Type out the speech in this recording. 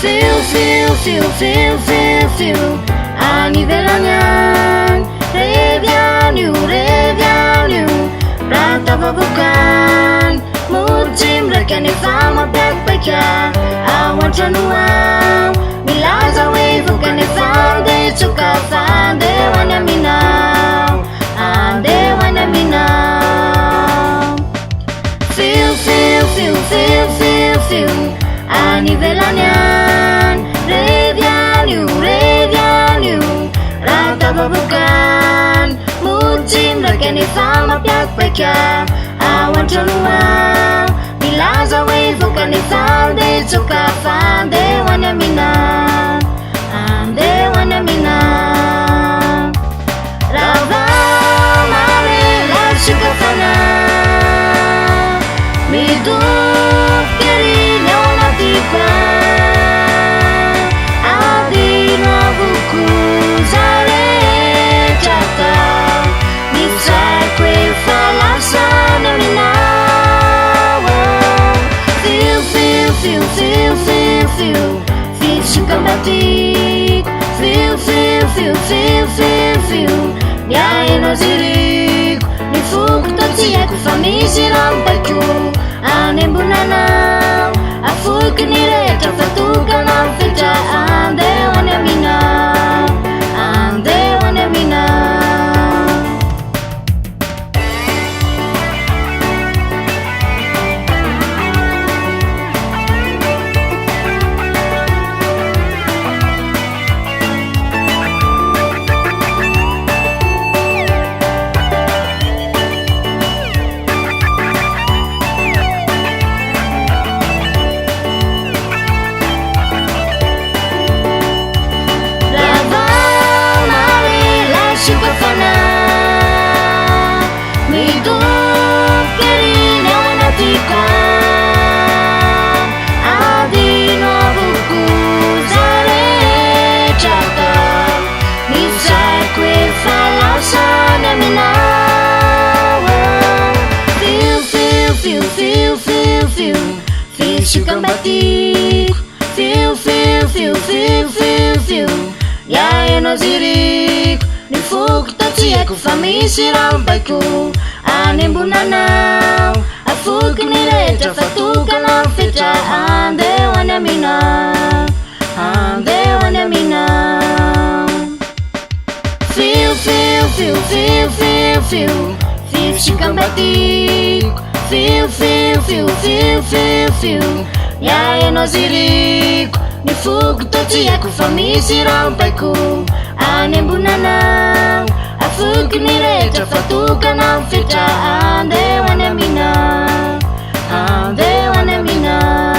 Fio fio fio fio fio fio anivelangan revianu rata babukan musim rekan fama backpacker awan januau milaza wave kan fande suka fande wana minau ande wana minau fio fio fio fio fio fio anivelangan revianu rata babukan musim rekan fama backpacker awan januau milaza wave kan fande suka fande wana minau ande wana minau rava mare la suka fana midu kerinya wana tiba adina buku zare jata bisa kwe falasana minau fio fio fio fio fio fio fio suka batik fio fio fio fio fio fio Niai no zirik ni fuk tatia ku famisi rampaku anem bunanau afuk ni reta fatuka na fita ande wana minau ande wana minau suka batik fio fio fio fio fio fio Niai no zirik ni fuk tatia ku famisi rampaku anem bunanau afuk ni reta fatuka na fita ande wana minau ande wana minau fio fio fio fio fio fio fio suka batik fio fio fio fio fio fio Niai no zirik ni fuk tatia ku famisi rampaku anem bunanau afuk ni reta fatuka na fita ande wana minau ande wana minau